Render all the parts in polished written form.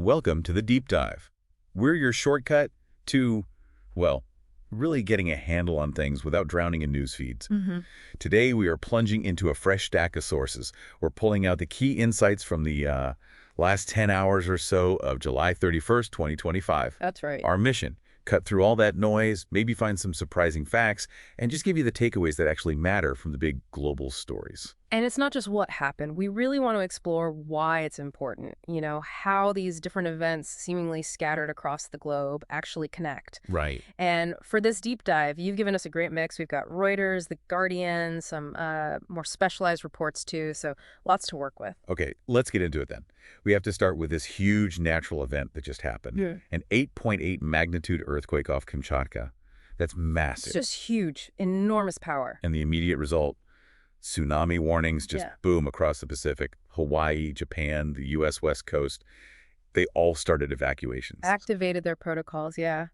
Welcome to the Deep Dive. We're your shortcut to, well, really getting a handle on things without drowning in news feeds. Today, we are plunging into a fresh stack of sources. We're pulling out the key insights from the last 10 hours or so of July 31st, 2025. That's right. Our mission, cut through all that noise, maybe find some surprising facts, and just give you the takeaways that actually matter from the big global stories. And it's not just what happened. We really want to explore why it's important, how these different events seemingly scattered across the globe actually connect. Right. And for this deep dive, you've given us a great mix. We've got Reuters, The Guardian, some more specialized reports too, so lots to work with. Okay, let's get into it then. We have to start with this huge natural event that just happened. Yeah. An 8.8 magnitude earthquake off Kamchatka. That's massive. It's just huge, enormous power. And the immediate result, tsunami warnings just boom across the Pacific. Hawaii, Japan, the U.S. West Coast, they all started evacuations. Activated their protocols, yeah.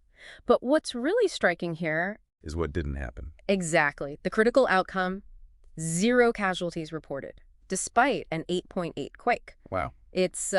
But what's really striking here is what didn't happen. Exactly. The critical outcome, 0 casualties reported, despite an 8.8 quake. Wow. It's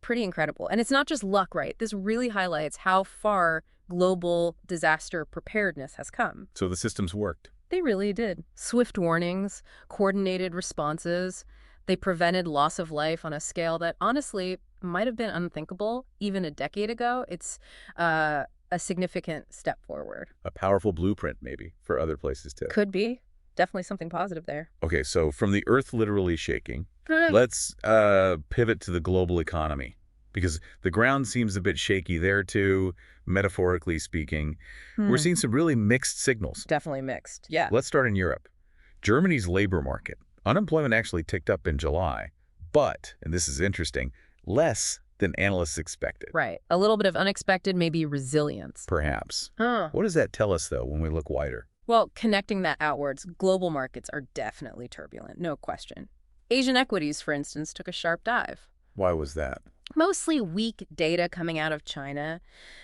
pretty incredible. And it's not just luck, right? This really highlights how far global disaster preparedness has come. So the systems worked. They really did. Swift warnings, coordinated responses. They prevented loss of life on a scale that honestly might have been unthinkable even a decade ago. It's a significant step forward. A powerful blueprint, maybe, for other places too. Could be. Definitely something positive there. Okay, so from the earth literally shaking, let's pivot to the global economy. Because the ground seems a bit shaky there too, metaphorically speaking. We're seeing some really mixed signals. Definitely mixed, yeah. Let's start in Europe. Germany's labor market. Unemployment actually ticked up in July, but, and this is interesting, less than analysts expected. Right. A little bit of unexpected, maybe resilience. Perhaps. What does that tell us, though, when we look wider? Well, connecting that outwards, global markets are definitely turbulent, no question. Asian equities, for instance, took a sharp dive. Why was that? Mostly weak data coming out of China.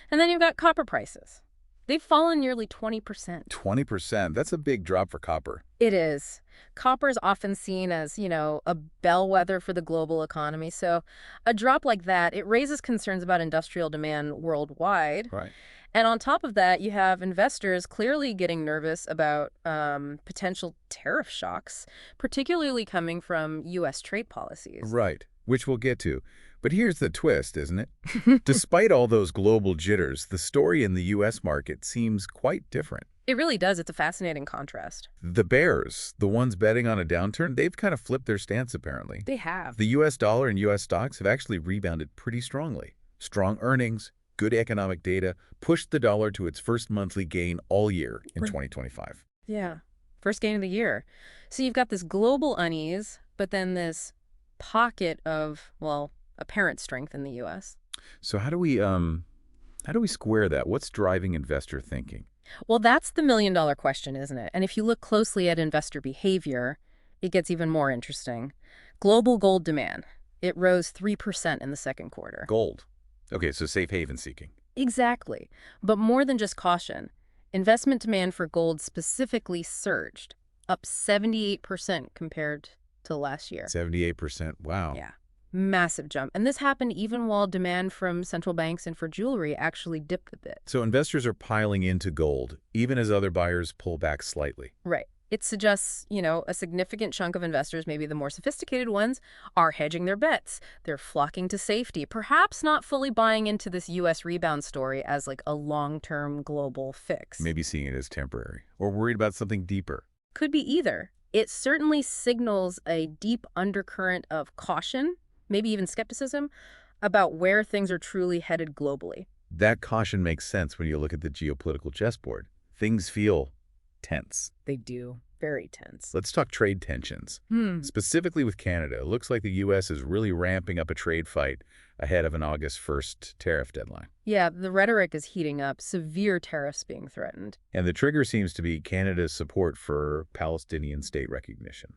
And then you've got copper prices. They've fallen nearly 20%. 20%? That's a big drop for copper. It is. Copper is often seen as, a bellwether for the global economy. So a drop like that, it raises concerns about industrial demand worldwide. Right. And on top of that, you have investors clearly getting nervous about potential tariff shocks, particularly coming from U.S. trade policies. Right, which we'll get to. But here's the twist, isn't it? Despite all those global jitters, the story in the U.S. market seems quite different. It really does. It's a fascinating contrast. The bears, the ones betting on a downturn, they've kind of flipped their stance, apparently. They have. The U.S. dollar and U.S. stocks have actually rebounded pretty strongly. Strong earnings, good economic data, pushed the dollar to its first monthly gain all year in 2025. Yeah, first gain of the year. So you've got this global unease, but then this pocket of, well, apparent strength in the U.S. So how do we square that? What's driving investor thinking? Well, that's the million-dollar question, isn't it? And if you look closely at investor behavior, it gets even more interesting. Global gold demand, it rose 3% in the second quarter. Gold. Okay, so safe haven seeking. Exactly. But more than just caution, investment demand for gold specifically surged, up 78% compared to last year. 78%, wow. Yeah. Massive jump. And this happened even while demand from central banks and for jewelry actually dipped a bit. So investors are piling into gold, even as other buyers pull back slightly. Right. It suggests, a significant chunk of investors, maybe the more sophisticated ones, are hedging their bets. They're flocking to safety, perhaps not fully buying into this U.S. rebound story as like a long-term global fix. Maybe seeing it as temporary, or worried about something deeper. Could be either. It certainly signals a deep undercurrent of caution, maybe even skepticism, about where things are truly headed globally. That caution makes sense when you look at the geopolitical chessboard. Things feel tense. They do. Very tense. Let's talk trade tensions. Specifically with Canada, it looks like the U.S. is really ramping up a trade fight ahead of an August 1st tariff deadline. Yeah, the rhetoric is heating up, severe tariffs being threatened. And the trigger seems to be Canada's support for Palestinian state recognition.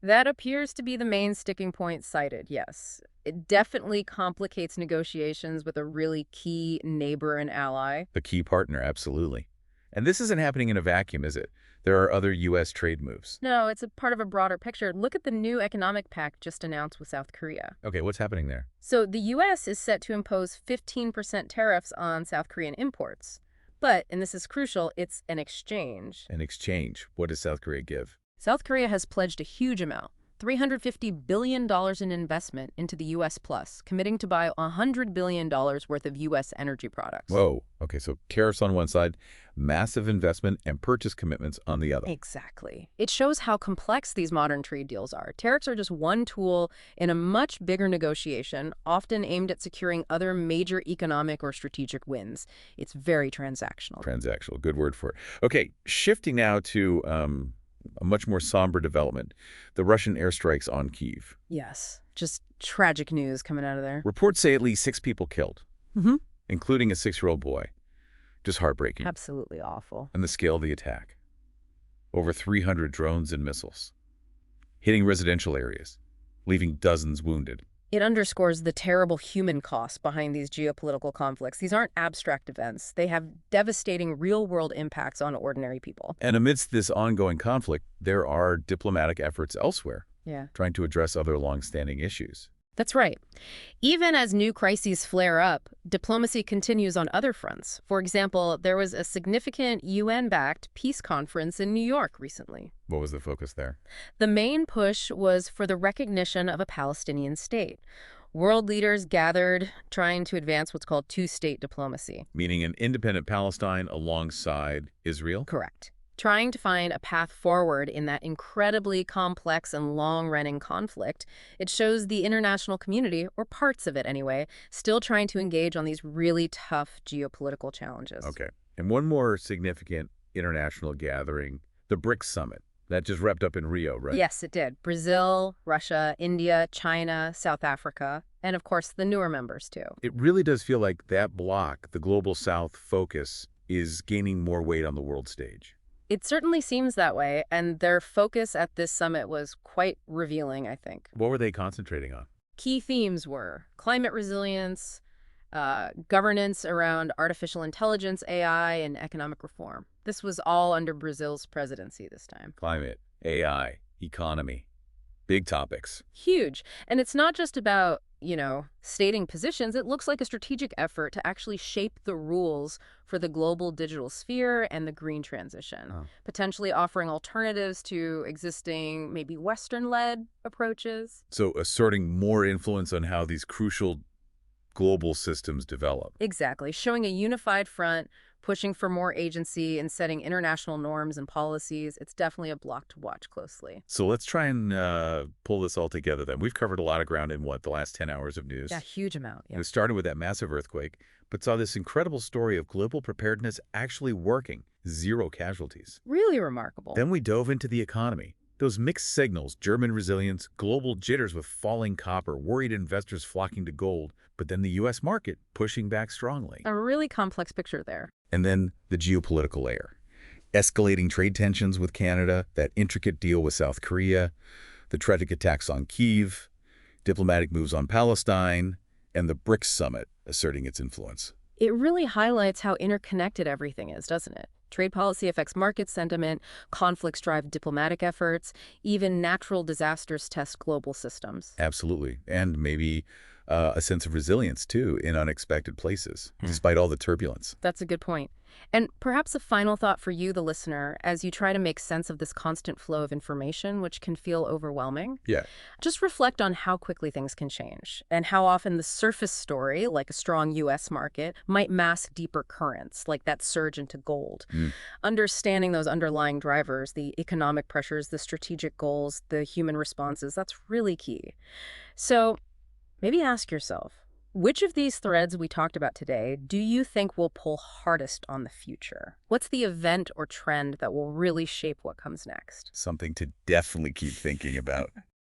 That appears to be the main sticking point cited, yes. It definitely complicates negotiations with a really key neighbor and ally. A key partner, absolutely. And this isn't happening in a vacuum, is it? There are other U.S. trade moves. No, it's a part of a broader picture. Look at the new economic pact just announced with South Korea. Okay, what's happening there? So the U.S. is set to impose 15% tariffs on South Korean imports. But, and this is crucial, it's an exchange. An exchange. What does South Korea give? South Korea has pledged a huge amount, $350 billion in investment into the U.S. plus, committing to buy $100 billion worth of U.S. energy products. Whoa. Okay, so tariffs on one side, massive investment and purchase commitments on the other. Exactly. It shows how complex these modern trade deals are. Tariffs are just one tool in a much bigger negotiation, often aimed at securing other major economic or strategic wins. It's very transactional. Transactional, good word for it. Okay, shifting now to a much more somber development, the Russian airstrikes on Kyiv. Yes, just tragic news coming out of there. Reports say at least 6 people killed, Mm-hmm. including a 6-year-old boy. Just heartbreaking. Absolutely awful. And the scale of the attack. Over 300 drones and missiles, hitting residential areas, leaving dozens wounded. It underscores the terrible human costs behind these geopolitical conflicts. These aren't abstract events. They have devastating real-world impacts on ordinary people. And amidst this ongoing conflict, there are diplomatic efforts elsewhere, Yeah. trying to address other long-standing issues. That's right. Even as new crises flare up, diplomacy continues on other fronts. For example, there was a significant UN-backed peace conference in New York recently. What was the focus there? The main push was for the recognition of a Palestinian state. World leaders gathered trying to advance what's called two-state diplomacy. Meaning an independent Palestine alongside Israel? Correct. Trying to find a path forward in that incredibly complex and long-running conflict. It shows the international community, or parts of it anyway, still trying to engage on these really tough geopolitical challenges. Okay. And one more significant international gathering, the BRICS summit. That just wrapped up in Rio, right? Yes, it did. Brazil, Russia, India, China, South Africa, and of course the newer members too. It really does feel like that bloc, the Global South focus, is gaining more weight on the world stage. It certainly seems that way, and their focus at this summit was quite revealing, I think. What were they concentrating on? Key themes were climate resilience, governance around artificial intelligence, AI, and economic reform. This was all under Brazil's presidency this time. Climate, AI, economy. Big topics. Huge. And it's not just about, stating positions. It looks like a strategic effort to actually shape the rules for the global digital sphere and the green transition, potentially offering alternatives to existing, maybe Western-led approaches. So asserting more influence on how these crucial global systems develop. Exactly. Showing a unified front, pushing for more agency and setting international norms and policies. It's definitely a block to watch closely. So let's try and pull this all together then. We've covered a lot of ground in, the last 10 hours of news? Yeah, huge amount. Yeah. We started with that massive earthquake, but saw this incredible story of global preparedness actually working. 0 casualties. Really remarkable. Then we dove into the economy. Those mixed signals, German resilience, global jitters with falling copper, worried investors flocking to gold, but then the U.S. market pushing back strongly. A really complex picture there. And then the geopolitical layer. Escalating trade tensions with Canada, that intricate deal with South Korea, the tragic attacks on Kyiv, diplomatic moves on Palestine, and the BRICS summit asserting its influence. It really highlights how interconnected everything is, doesn't it? Trade policy affects market sentiment, conflicts drive diplomatic efforts, even natural disasters test global systems. Absolutely. And maybe a sense of resilience, too, in unexpected places, despite all the turbulence. That's a good point. And perhaps a final thought for you, the listener, as you try to make sense of this constant flow of information, which can feel overwhelming. Yeah. Just reflect on how quickly things can change and how often the surface story, like a strong U.S. market, might mask deeper currents, like that surge into gold. Understanding those underlying drivers, the economic pressures, the strategic goals, the human responses, that's really key. So maybe ask yourself, which of these threads we talked about today do you think will pull hardest on the future? What's the event or trend that will really shape what comes next? Something to definitely keep thinking about.